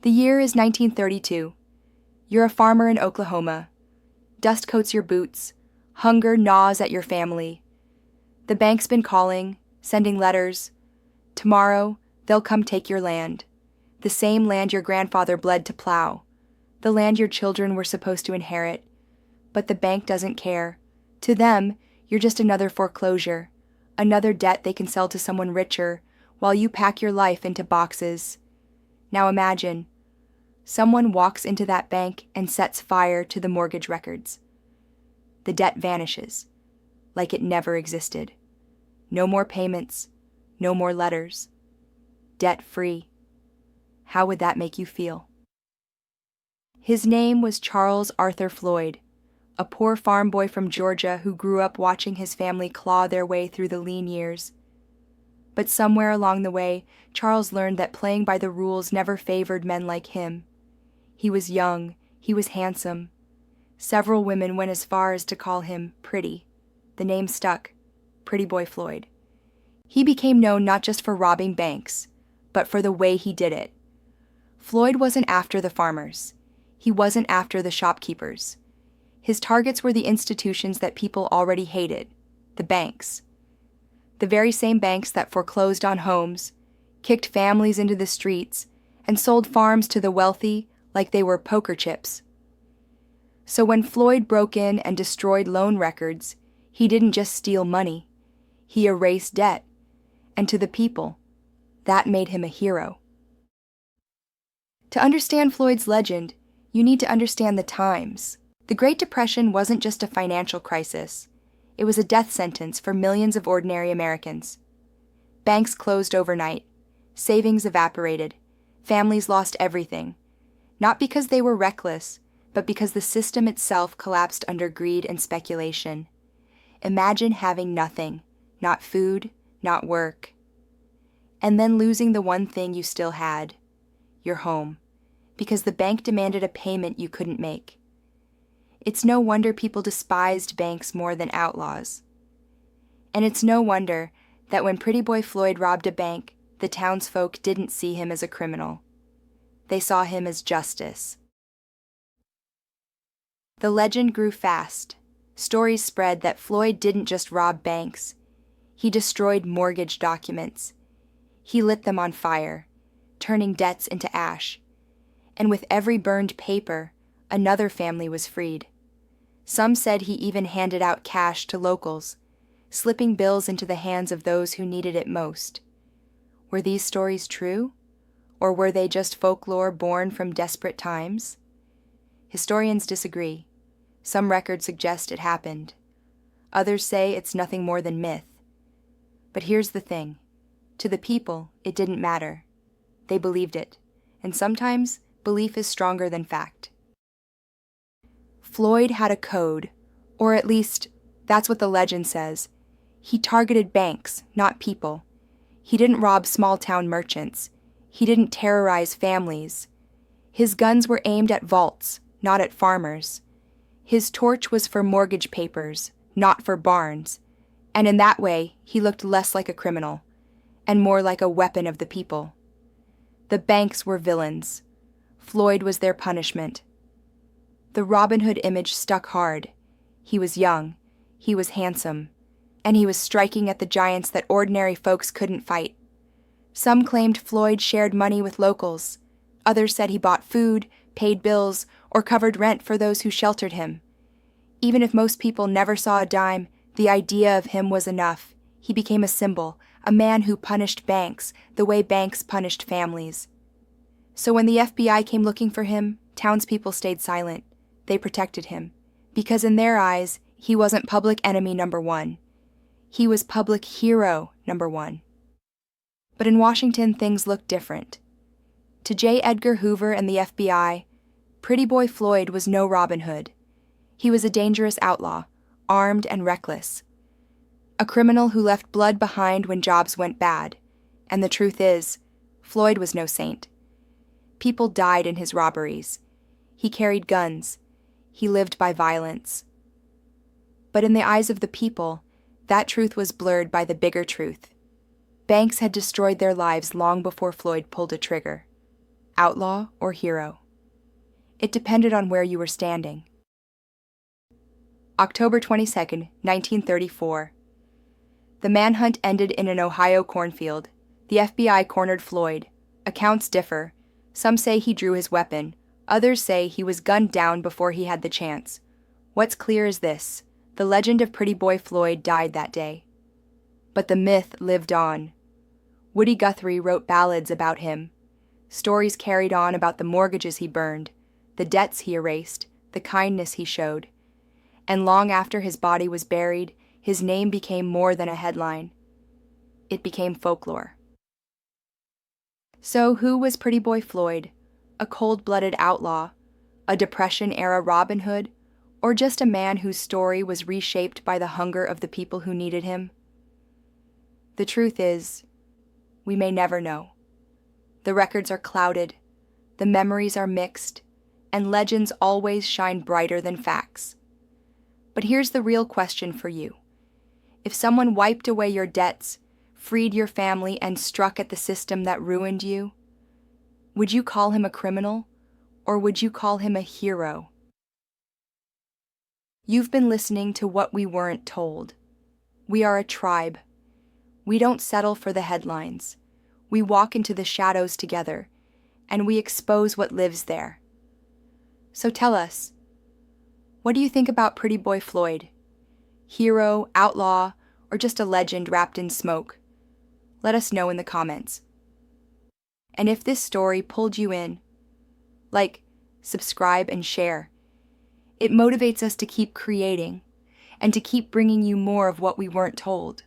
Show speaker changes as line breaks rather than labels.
The year is 1932. You're a farmer in Oklahoma. Dust coats your boots. Hunger gnaws at your family. The bank's been calling, sending letters. Tomorrow, they'll come take your land. The same land your grandfather bled to plow. The land your children were supposed to inherit. But the bank doesn't care. To them, you're just another foreclosure. Another debt they can sell to someone richer, while you pack your life into boxes. Now imagine. Someone walks into that bank and sets fire to the mortgage records. The debt vanishes, like it never existed. No more payments, no more letters. Debt-free. How would that make you feel? His name was Charles Arthur Floyd, a poor farm boy from Georgia who grew up watching his family claw their way through the lean years. But somewhere along the way, Charles learned that playing by the rules never favored men like him. He was young, he was handsome. Several women went as far as to call him Pretty. The name stuck, Pretty Boy Floyd. He became known not just for robbing banks, but for the way he did it. Floyd wasn't after the farmers. He wasn't after the shopkeepers. His targets were the institutions that people already hated, the banks. The very same banks that foreclosed on homes, kicked families into the streets, and sold farms to the wealthy like they were poker chips. So when Floyd broke in and destroyed loan records, he didn't just steal money. He erased debt. And to the people, that made him a hero. To understand Floyd's legend, you need to understand the times. The Great Depression wasn't just a financial crisis. It was a death sentence for millions of ordinary Americans. Banks closed overnight. Savings evaporated. Families lost everything. Not because they were reckless, but because the system itself collapsed under greed and speculation. Imagine having nothing, not food, not work, and then losing the one thing you still had, your home, because the bank demanded a payment you couldn't make. It's no wonder people despised banks more than outlaws. And it's no wonder that when Pretty Boy Floyd robbed a bank, the townsfolk didn't see him as a criminal. They saw him as justice. The legend grew fast. Stories spread that Floyd didn't just rob banks. He destroyed mortgage documents. He lit them on fire, turning debts into ash. And with every burned paper, another family was freed. Some said he even handed out cash to locals, slipping bills into the hands of those who needed it most. Were these stories true? Or were they just folklore born from desperate times? Historians disagree. Some records suggest it happened. Others say it's nothing more than myth. But here's the thing. To the people, it didn't matter. They believed it. And sometimes, belief is stronger than fact. Floyd had a code, or at least, that's what the legend says. He targeted banks, not people. He didn't rob small-town merchants. He didn't terrorize families. His guns were aimed at vaults, not at farmers. His torch was for mortgage papers, not for barns. And in that way, he looked less like a criminal, and more like a weapon of the people. The banks were villains. Floyd was their punishment. The Robin Hood image stuck hard. He was young, he was handsome, and he was striking at the giants that ordinary folks couldn't fight. Some claimed Floyd shared money with locals. Others said he bought food, paid bills, or covered rent for those who sheltered him. Even if most people never saw a dime, the idea of him was enough. He became a symbol, a man who punished banks the way banks punished families. So when the FBI came looking for him, townspeople stayed silent. They protected him, because in their eyes, he wasn't public enemy number one. He was public hero number one. But in Washington, things looked different. To J. Edgar Hoover and the FBI, Pretty Boy Floyd was no Robin Hood. He was a dangerous outlaw, armed and reckless. A criminal who left blood behind when jobs went bad. And the truth is, Floyd was no saint. People died in his robberies. He carried guns. He lived by violence. But in the eyes of the people, that truth was blurred by the bigger truth. Banks had destroyed their lives long before Floyd pulled a trigger. outlaw, or hero. It depended on where you were standing. October 22, 1934. The manhunt ended in an Ohio cornfield. The FBI cornered Floyd. Accounts differ. Some say he drew his weapon. Others say he was gunned down before he had the chance. What's clear is this: the legend of Pretty Boy Floyd died that day. But the myth lived on. Woody Guthrie wrote ballads about him. Stories carried on about the mortgages he burned, the debts he erased, the kindness he showed. And long after his body was buried, his name became more than a headline. It became folklore. So who was Pretty Boy Floyd? A cold-blooded outlaw? A Depression-era Robin Hood? Or just a man whose story was reshaped by the hunger of the people who needed him? The truth is, we may never know. The records are clouded, the memories are mixed, and legends always shine brighter than facts. But here's the real question for you. If someone wiped away your debts, freed your family, and struck at the system that ruined you, would you call him a criminal, or would you call him a hero? You've been listening to What We Weren't Told. We are a tribe. We don't settle for the headlines. We walk into the shadows together, and we expose what lives there. So tell us, what do you think about Pretty Boy Floyd? Hero, outlaw, or just a legend wrapped in smoke? Let us know in the comments. And if this story pulled you in, like, subscribe, and share. It motivates us to keep creating and to keep bringing you more of what we weren't told.